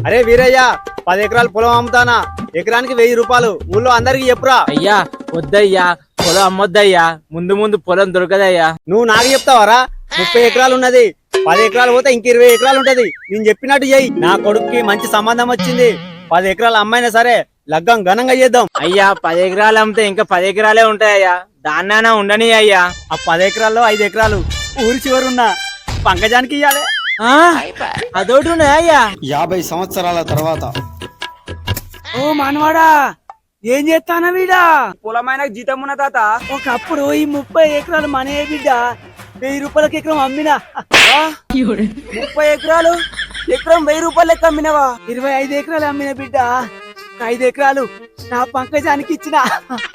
అరే వీరయ్య 10 ఎకరాలు పొలం అమ్ముతానా, ఎకరానికి 1000 రూపాయలు. ఊళ్ళో అందరికి చెప్పురా. అయ్యా వద్దయ్యా, పొలం అమ్మొద్దయ్యా, ముందు ముందు పొలం దొరకదయ్యా. నువ్వు నాకు చెప్తావారా? 30 ఎకరాలు ఉన్నది, 10 ఎకరాలు పోతే ఇంక 20 ఎకరాలు ఉంటది. నేను చెప్పినట్టు చెయ్యి. నా కొడుకుకి మంచి సంబంధం వచ్చింది. 10 ఎకరాలు అమ్మాయినా సరే లగ్గం ఘనంగా చేద్దాం. అయ్యా 10 ఎకరాలు అమ్మితే ఇంకా 10 ఎకరాలే ఉంటాయ్యా, దాన్నైనా ఉండని అయ్యా. ఆ 10 ఎకరాల్లో 5 ఎకరాలు ఊరి చివరున్న పంకజానికి ఇయ్యాలి. అదోటి ఉన్నాయా? 50 సంవత్సరాల తర్వాత. ఓ మనవాడా, ఏం చేస్తానా వీడా? పొలమైన జీతం ఉన్న తాత. ఒకప్పుడు ఈ 30 ఎకరాలు మనయే బిడ్డ. 1000 రూపాయలకి ఎకరం అమ్మినా. 30 ఎకరాలు ఎకరం 1000 రూపాయలు లెక్క అమ్మినవా? 25 ఎకరాలు అమ్మిన బిడ్డ. 5 ఎకరాలు నా పంకజానికి ఇచ్చిన.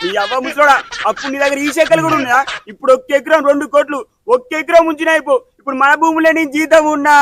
ఈ అవ్వ ముసలోడా, అప్పుడు నీ దగ్గర ఈ శాఖలు కూడా ఉన్నాయా? ఇప్పుడు 1 ఎకరం 2 కోట్లు, 1 ఎకరం ఉంచిన అయిపో. ఇప్పుడు మన భూములే నీ జీతం ఉన్నా.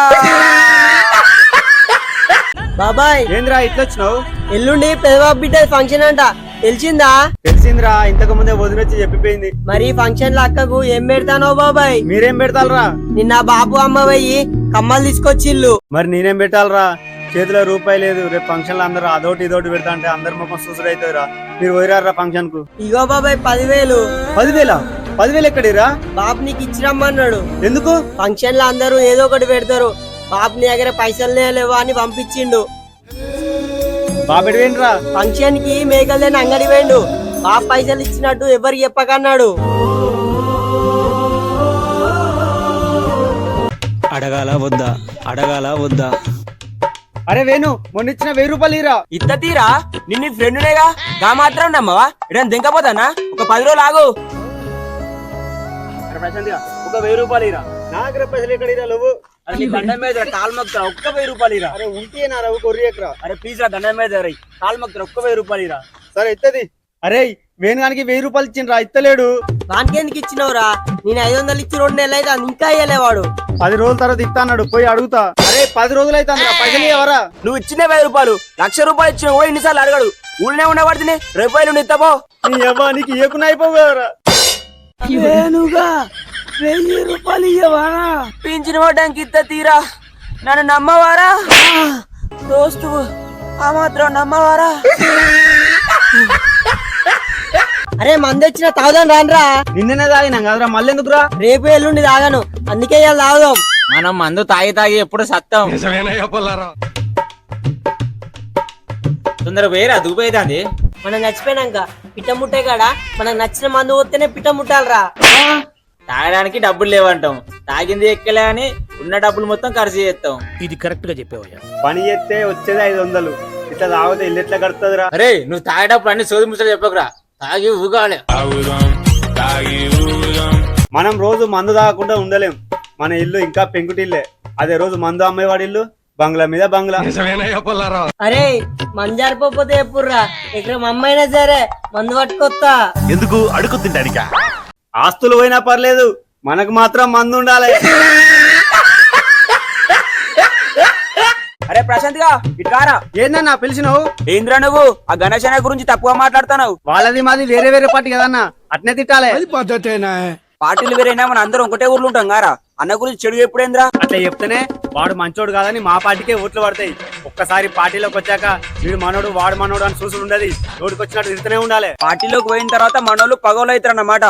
బాబాయ్ ఏంద్రా ఇట్లొచ్చినావు? ఎల్లుండి పెదబాబు బిడ్డ ఫంక్షన్ అంట, తెలిసిందా? తెలిసిందిరా, ఇంతకు ముందే వదినొచ్చి చెప్పిపోయింది. మరి ఫంక్షన్ లో అక్కకు ఏం పెడతానో బాబాయ్? మీరేం పెడతాలరా? నిన్న బాబు అమ్మ పోయి కమ్మలు తీసుకొచ్చిల్లు. మరి నేనేం పెట్టాలరా? చేతిలో రూపాయి లేదు. రేపు ఫంక్షన్ లో అందరూ అదోటి ఇదోటి పెడతా అంటే అందరి ముఖం సూసర్ అవుతుందిరా. మీరు పోయిరారా ఫంక్షన్ కు? ఇగో బాబాయ్ 10,000. 10,000? 10,000 ఎక్కడిరా? బాబు నీకు ఇచ్చిరమ్మన్నాడు. ఎందుకు? ఫంక్షన్ లో అందరూ ఏదో ఒకటి పెడతారు. బాబు నీ దగ్గర పైసలు లేవా అని పంపించిండు. బాబెడివేంట్రా? ఫంక్షన్ కి మేకలేని అంగడి వేండు. బాబు పైసలు ఇచ్చినట్టు ఎవరు చెప్పకన్నాడు. అడగాల వద్దా, అడగాల వద్దా? అరే వేణు, మొన్న ఇచ్చిన 1000 రూపాయలు ఇరా. ఇత్త తీరా, నిన్ను ఫ్రెండ్నేగా గా మాత్రం నమ్మవా? ఇడం దింకపోతానా? ఒక 10 రోజులు ఆగు. ఒక 1000 రూపాయలు ఇరా. నా దగ్గర పైసలు ఎక్కడ ఇరా నువ్వు? అరే దండం మీద కాలు మగ్గుతారా? ఒక్క 1000 రూపాయలు ఇరా. అరే ఉంటేనా రావు కొర్రి ఎకరా. అరే ప్లీజ్ రా, దండం మీద కాలు మగ్గుతారా? ఒక్క 1000 రూపాయలు ఇరా. సరే ఇత్తది. అరే వేణుగానికి 1000 రూపాయలు ఇచ్చిండ్రా, ఇత్తలేడు. వానికి ఎందుకు ఇచ్చినవురా? నేను 500 ఇచ్చి 2 నెలలు అయితే ఇంకా ఇయ్యలేవాడు. 10 రోజుల తర్వాత ఇస్తా అన్నాడు, పోయి అడుగుతా. అరే 10 రోజులు అయితే పైసలు ఎవరా? నువ్వు ఇచ్చిన 1000 రూపాయలు, 1,00,000 రూపాయలు ఇచ్చిన కూడా ఇన్నిసార్లు అడగడు. ఊళ్ళనే ఉండబడితే రూపాయలు ఇస్తాపో. నీ అబ్బా నీకు ఇయ్యకుండా అయిపోవు కదరా. ఏనుగా 1000 రూపాయలు ఇయ్యవారా? పింఛన్ పడ్డానికి ఇత్త తీరా. నన్ను నమ్మవారా? దోస్తు ఆ మాత్రం నమ్మవారా? అరే మంది వచ్చిన తాగుదాం రానరా. నిన్ననే తాగినాం కదరా, మళ్ళీ ఎందుకురా? రేపు ఎల్లుండి తాగాను, అందుకే ఇవాళ తాగుదాం. మనం మందు తాగి తాగి ఎప్పుడు సత్తాం. తొందర వేరా దుబ్బైతుంది. మనం చచ్చిపోయినాక పిట్ట ముట్టే కాడ మనకు నచ్చిన మందు పోతేనే పిట్ట ముట్టాలరా. తాగడానికి డబ్బులు లేవంటాం, తాగింది ఎక్కలే అని ఉన్న డబ్బులు మొత్తం ఖర్చు చేస్తాం. ఇది కరెక్ట్ గా చెప్పేవయ్యా. పని చేస్తే వచ్చేది 500, ఇట్లా తాగితే ఇల్లు ఎట్లా కడుతుందిరా? అరే నువ్వు తాగేటప్పుడు అన్ని సోది ముచ్చలు చెప్పకురా, తాగి ఊగాలి. మనం రోజు మందు తాగకుండా ఉండలేం. మన ఇల్లు ఇంకా పెంకుటిల్లే. అదే రోజు మందు అమ్మేవాడి ఇల్లు బంగ్లా మీద బంగ్లా. అరే మంజారిపోతే ఎప్పుడురా? ఎక్కడ అమ్మైనా సరే మందు పట్టుకొస్తా. ఎందుకు అడుగు తింటానికా? ఆస్తులు పోయినా పర్లేదు, మనకు మాత్రం మందు ఉండాలి. అరే ప్రశాంత్ గా ఇట్లారా. ఏందన్నా పిలిచినావు? ఏంద్రా నువ్వు ఆ గణేష్ అన్న గురించి తక్కువ మాట్లాడుతున్నావు? వాళ్ళది మాది వేరే వేరే పార్టీ కదన్నా, అట్నే తిట్టాలి. పార్టీలు వేరైనా మన అందరం ఒకటే ఊర్లు ఉంటాం గారా. అన్న గురించి చెడు ఎప్పుడేంద్రా? అట్లా చెప్తేనే వాడు మంచోడు కాదని మా పార్టీకే ఓట్లు పడతాయి. ఒక్కసారి పార్టీలోకి వచ్చాక వీడు మనోడు వాడు మనోడు అని చూసి ఉండదు, నోటికి వచ్చినట్టు తిరుగుతూనే ఉండాలి. పార్టీలోకి పోయిన తర్వాత మనోళ్ళు పగోలు అవుతారు అన్నమాట.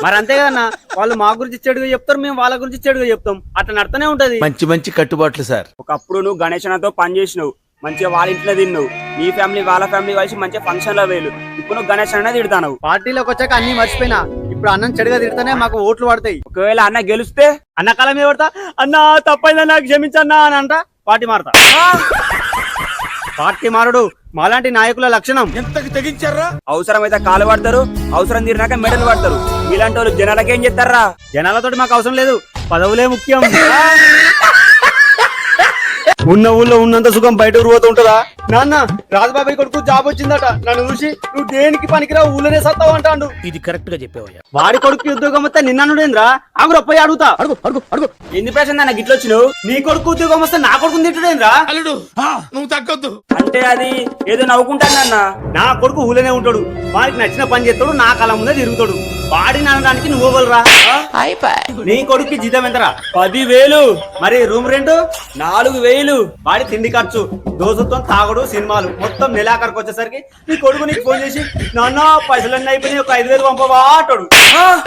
మరి అంతే కదన్నా, వాళ్ళు మా గురించి చెడుగా చెప్తారు, మేము వాళ్ళ గురించి చెడుగా చెప్తాం, అట్లా నడుతూనే ఉంటది. మంచి మంచి కట్టుబాట్లు సార్. ఒకప్పుడు నువ్వు గణేష్ అన్నతో పని చేసినావు, మంచిగా వాళ్ళ ఇంట్లో తిన్నావు, నీ ఫ్యామిలీ వాళ్ళ ఫ్యామిలీ కలిసి మంచిగా ఫంక్షన్ లో వేలు. ఇప్పుడు నువ్వు గణేష్ అన్న తిడతావు. పార్టీలోకి వచ్చాక అన్ని మర్చిపోయినా, ఇప్పుడు అన్నం చెడుగా తిడితేనే మాకు ఓట్లు పడతాయి. ఒకవేళ అన్న గెలిస్తే అన్న కాలం పడతా, అన్న తప్పైందా నాకు క్షమించన్నా అని అంట పార్టీ మారతా. పార్టీ మారుడు మాలాంటి నాయకుల లక్షణం. ఎంతకు తెగించారా? అవసరమైతే కాలు పడతారు, అవసరం తీరినాక మెడలు పడతారు. ఇలాంటి వాళ్ళు జనాలకేం చెప్తారా? జనాలతోటి మాకు అవసరం లేదు, పదవులే ముఖ్యం. ఉన్న ఊళ్ళో ఉన్నంత సుఖం బయట ఊరుపోతూ ఉంటుందా? నాన్న రాజబాబాయ్ కొడుకు జాబ్ వచ్చిందట, నన్ను చూసి నువ్వు దేనికి పనికిరా ఊళ్ళోనే సత్తావు అంటాడు. ఇది కరెక్ట్ గా చెప్పేవయ్యా. వాడి కొడుకు ఉద్యోగం వస్తే నిన్ననుడేంద్రా? ఆగురు పోయి అడుగుతా. అడుగు అడుగు అడుగు. ఎన్ని ప్రశ్న అన్న గిట్ల వచ్చినావు? నీ కొడుకు ఉద్యోగం వస్తే నా కొడుకు తిట్టుడేంద్రా? అల్లుడు నువ్వు తగ్గొద్దు. అంటే అది ఏదో నవ్వుకుంటానన్న. నా కొడుకు ఊళ్ళోనే ఉంటాడు, వాడికి నచ్చిన పని చేస్తాడు, నా కాలం ముందే తిరుగుతాడు. వాడిని అనడానికి నువ్వు ఎవరురా? నీ కొడుక్కి జీతం ఎంతరా? 10,000 మరి రూమ్ రెంట్ 4,000 వాడి తిండి ఖర్చు, దోసుతో తాగుడు, సినిమాలు మొత్తం నెలాఖరికి వచ్చేసరికి నీ కొడుకు నీకు ఫోన్ చేసి నాన్న పైసలన్నీ అయిపోయినాయి, ఒక 5,000 పంపవా అంటాడు.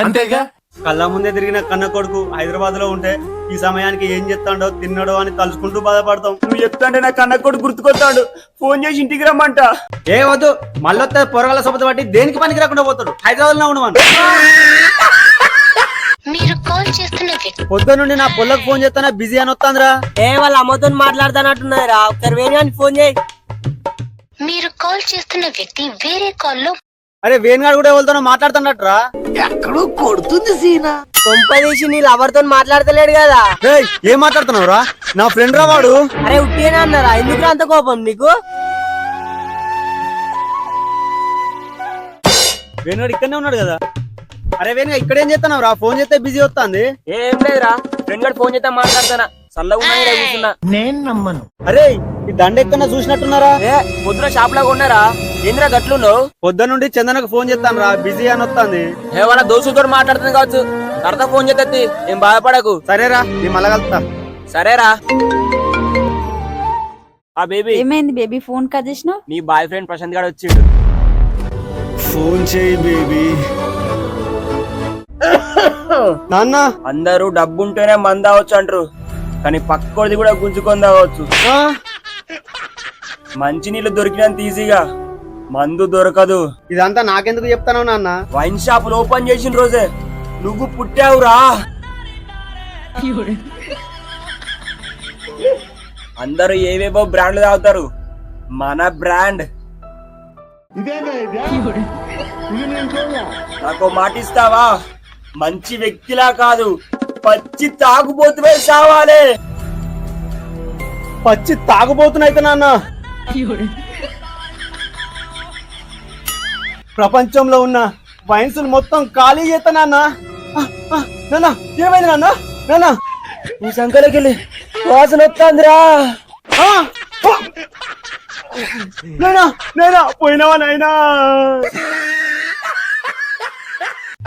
అంతేగా కళ్ళ ముందే తిరిగిన కన్న కొడుకు హైదరాబాద్ లో ఉంటే ఈ సమయానికి ఏం చెప్తాడో తిన్నాడో అని తలుచుకుంటూ బాధపడతాం. నువ్వు చెప్తాంటే నా కన్న కొడుకు గుర్తుకొస్తాడు. ఫోన్ చేసి ఇంటికి రమ్మంట. ఏ వద్దు, మళ్ళొస్తే పొరగల సొబత బట్టి దేనికి పనికి రాకుండా పోతాడు. హైదరాబాద్ లో ఉండమని. మీరు కాల్ చేస్తున్న వ్యక్తి పొద్దు నుండి నా పొల్లకు ఫోన్ చేస్తానా బిజీ అని వస్తాందిరా. వాళ్ళ అమ్మతో మాట్లాడుతానట్టున్నారా? ఒకసారి వేణు ఫోన్ చేయి. మీరు కాల్ చేస్తున్న వ్యక్తి వేరే కాల్లో అరే వేణుగాడు కూడా ఎవరితోనో మాట్లాడుతున్నట్రా. కొంపదీసి నీ లవర్తో మాట్లాడతలేడు కదా? ఏయ్, ఏం మాట్లాడుతున్నావురా? నా ఫ్రెండ్ రా వాడు. అరే ఉట్టిగానే అన్నారా? ఎందుకు అంత కోపం నీకు? వేణుగాడు ఇక్కడనే ఉన్నాడు కదా. అరే వేణుగా ఇక్కడేం చేస్తున్నావు రా? ఫోన్ చేస్తే బిజీ వస్తుంది. ఏం లేదురా, ఫ్రెండ్ గారు ఫోన్ చేస్తే మాట్లాడతానా, చల్లగా ఉన్నా ఈడ కూర్చున్నా. అరే ఈ దండ ఎక్కడ చూసినట్టున్నారా? పొద్దున షాప్ లాగా ఉన్నారా? ఏంద్రా గట్లున్నావు? పొద్దు నుండి చందనకు ఫోన్ చేస్తాను రా, బిజీ అని వస్తుంది. ఏమన్నా దోస్తుతో మాట్లాడుతుంది కావచ్చు, తర్వాత ఫోన్ చేస్తే ఏం బాధపడకు. సరేరా, నీ మళ్ళా కలుస్తా. సరేరా. ఆ బేబీ, ఏమైంది బేబీ? ఫోన్ కట్ చేసినావు? నీ బాయ్ ఫ్రెండ్ ప్రశాంత్ గారు వచ్చిండు. ఫోన్ చేయి బేబీ. నాన్న అందరూ డబ్బుంటేనే మంది అవచ్చు అంటారు, కానీ పక్కోడిది కూడా గుంజుకొని తాగవచ్చు. మంచి నీళ్ళు దొరికినంత ఈజీగా మందు దొరకదు. ఇదంతా నాకెందుకు చెప్తాను నాన్న? వైన్ షాపులు ఓపెన్ చేసిన రోజే నువ్వు పుట్టావురా. అందరూ ఏవేవో బ్రాండ్లు తాగుతారు, మన బ్రాండ్. నాకు మాట ఇస్తావా? మంచి వ్యక్తిలా కాదు, పచ్చి తాగుబోతువే సావాలే. పచ్చి తాగుబోతున్నైతే నాన్న. ప్రపంచంలో ఉన్న వైన్స్ మొత్తం ఖాళీ చేస్తా నాన్న. నాన్న ఏమైంది నాన్న? నాన్న నీ సంకలకి వెళ్ళి వాసన వస్తుందిరా. నేనా నేనా పోయినావా నాయనా?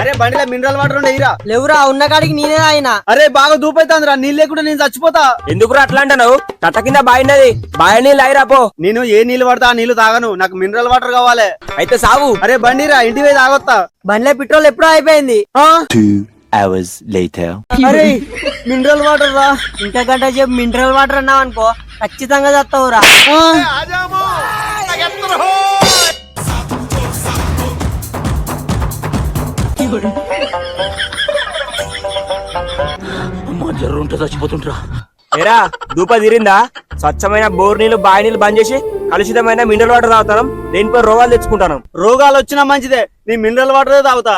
అరే బండిలో మినరల్ వాటర్ ఉండేరా? లేవురా, ఉన్న కాడికి నేనే ఆయన. అరే బాగా దూపైతాందిరా, నీళ్ళు లేకుండా నేను చచ్చిపోతా. ఎందుకురా అట్లా అంటావు? తట్ట కింద బాయ్ ఉన్నది, బాయ్ నీళ్ళు అయిరాపో. నేను ఏ నీళ్ళు పడతా ఆ నీళ్లు తాగను, నాకు మినరల్ వాటర్ కావాలి. అయితే సాగు. అరే బండిరా, ఇంటి పోయి తాగొత్తా. బండిలో పెట్రోల్ ఎప్పుడో అయిపోయింది. 2 hours later. అరే మినరల్ వాటర్ రా. ఇంకా గంట చెప్పు మినరల్ వాటర్ అన్నావు అనుకో, ఖచ్చితంగా చేస్తావురా. అమ్మా జర్రుంటే చచ్చిపోతుంటరా. ఏరా దూప తీరిందా? స్వచ్ఛమైన బోర్ నీళ్లు బావి నీళ్లు బంద్ చేసి కలుషితమైన మినరల్ వాటర్ తాగుతాం. దేనిపై రోగాలు తెచ్చుకుంటాను. రోగాలు వచ్చినా మంచిదే, నీ మినరల్ వాటర్ తాగుతా.